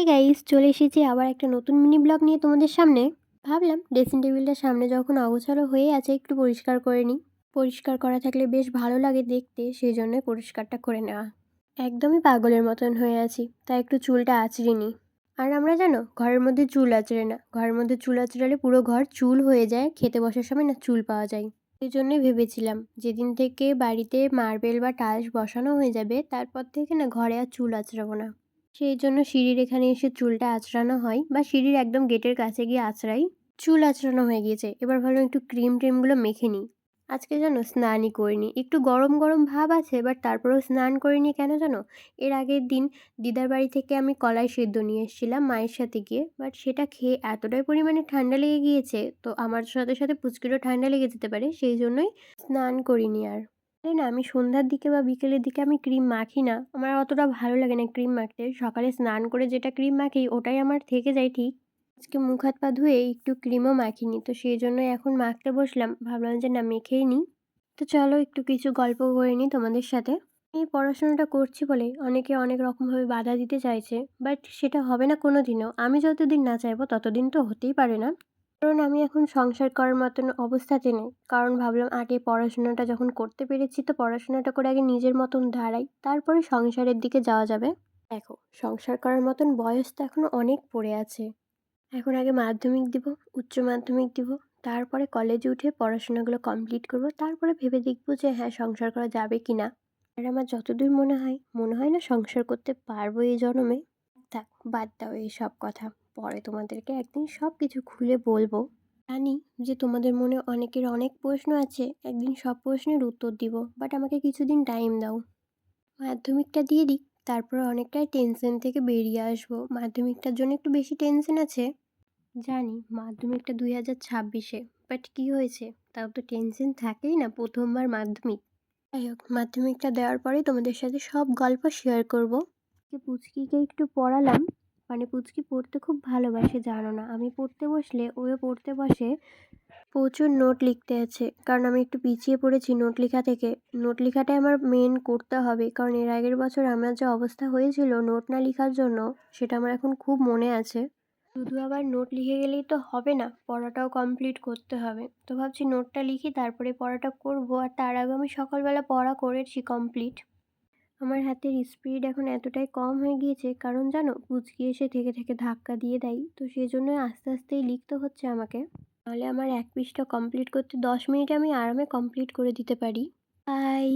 Hi guys, চলে এসেছি আবার একটা নতুন মিনি ব্লগ নিয়ে তোমাদের সামনে। ভাবলাম ড্রেসিং টেবিলটার সামনে যখন অগোছালো হয়ে আছে একটু পরিষ্কার করে নিই। পরিষ্কার করা থাকলে বেশ ভালো লাগে দেখতে, সেই জন্য পরিষ্কারটা করে নেওয়া। একদমই পাগলের মতন হয়ে আছি, তাই একটু চুলটা আঁচড়ে নিই। আর আমরা জানো ঘরের মধ্যে চুল আঁচড়ে না, ঘরের মধ্যে চুল আঁচড়ালে পুরো ঘর চুল হয়ে যায়, খেতে বসার সময় না চুল পাওয়া যায়। এই জন্যই ভেবেছিলাম যেদিন থেকে বাড়িতে মার্বেল বা টাইলস বসানো হয়ে যাবে তারপর থেকে না ঘরে আর চুল আঁচড়াবো না। সেই জন্য সিঁড়ির এখানে এসে চুলটা আঁচড়ানো হয়, বা সিঁড়ির একদম গেটের কাছে গিয়ে আঁচড়াই। চুল আঁচড়ানো হয়ে গিয়েছে, এবার ভাবলাম একটু ক্রিম ট্রিমগুলো মেখে নিই। আজকে জানো স্নানই করিনি, একটু গরম গরম ভাব আছে, বাট তারপরেও স্নান করিনি কেন জানো? এর আগের দিন দিদার বাড়ি থেকে আমি কলাই সেদ্ধ নিয়ে এসেছিলাম মায়ের সাথে গিয়ে, বাট সেটা খেয়ে এতটাই পরিমাণে ঠান্ডা লেগে গিয়েছে, তো আমার সাথে সাথে পুচকিরও ঠান্ডা লেগে যেতে পারে, সেই জন্যই স্নান করিনি আর। তাই না, আমি সন্ধ্যার দিকে বা বিকেলের দিকে আমি ক্রিম মাখি না, আমার অতটা ভালো লাগে না ক্রিম মাখতে। সকালে স্নান করে যেটা ক্রিম মাখি ওটাই আমার থেকে যায় ঠিক। আজকে মুখ হাত পা ধুয়ে একটু ক্রিমও মাখিনি, তো সেই জন্যই এখন মাখতে বসলাম, ভাবলাম যে না মেখেই নিই। তো চলো একটু কিছু গল্প করে নিই তোমাদের সাথে। এই পড়াশোনাটা করছি বলে অনেকে অনেক রকমভাবে বাধা দিতে চাইছে, বাট সেটা হবে না কোনো দিনও। আমি যতদিন না চাইবো ততদিন তো হতেই পারে না। কারণ আমি এখন সংসার করার মতন অবস্থাতে নেই, কারণ ভাবলাম আগে পড়াশোনাটা যখন করতে পেরেছি তো পড়াশোনাটা করে আগে নিজের মতন দাঁড়াই, তারপরে সংসারের দিকে যাওয়া যাবে। দেখো, সংসার করার মতন বয়স তো এখনো অনেক পড়ে আছে। এখন আগে মাধ্যমিক দিব, উচ্চ মাধ্যমিক দিব, তারপরে কলেজে উঠে পড়াশোনাগুলো কমপ্লিট করব, তারপরে ভেবে দেখবো যে হ্যাঁ সংসার করা যাবে কি না। আর আমার যতদূর মনে হয় না সংসার করতে পারবো এই জন্মে। থাক, বাদ দাও এই সব কথা, পরে তোমাদেরকে একদিন সব কিছু খুলে বলবো। জানি যে তোমাদের মনে অনেকের অনেক প্রশ্ন আছে, একদিন সব প্রশ্নের উত্তর দিব, বাট আমাকে কিছুদিন টাইম দাও। মাধ্যমিকটা দিয়ে দিই, তারপরে অনেকটাই টেনশন থেকে বেরিয়ে আসবো। মাধ্যমিকটার জন্য একটু বেশি টেনশন আছে জানি, মাধ্যমিকটা 2026-এ, বাট কী হয়েছে, তাও তো টেনশন থাকেই না, প্রথমবার মাধ্যমিক। যাই হোক, মাধ্যমিকটা দেওয়ার পরে তোমাদের সাথে সব গল্প শেয়ার করব। পুচকিকে একটু পড়ালাম, মানে পুচকি পড়তে খুব ভালোবাসে জানো না, আমি পড়তে বসলে ওও পড়তে বসে। প্রচুর নোট লিখতে আছে, কারণ আমি একটু পিছিয়ে পড়েছি নোট লেখা থেকে। নোট লেখাটাই আমার মেন করতে হবে, কারণ এর আগের বছর আমার যে অবস্থা হয়েছিল নোট না লেখার জন্য, সেটা আমার এখন খুব মনে আছে। শুধু আবার নোট লিখে গেলেই তো হবে না, পড়াটাও কমপ্লিট করতে হবে। তো ভাবছি নোটটা লিখি তারপরে পড়াটা করব, আর তার আগে আমি সকালবেলা পড়া করেছি কমপ্লিট। আমার হাতের স্পিড এখন এতটাই কম হয়ে গিয়েছে, কারণ জানো পুচকি এসে থেকে থেকে ধাক্কা দিয়ে দেয়, তো সেই জন্য আস্তে আস্তেই লিখতে হচ্ছে আমাকে। নাহলে আমার এক পৃষ্ঠা কমপ্লিট করতে 10 মিনিটে আমি আরামে কমপ্লিট করে দিতে পারি। বাই।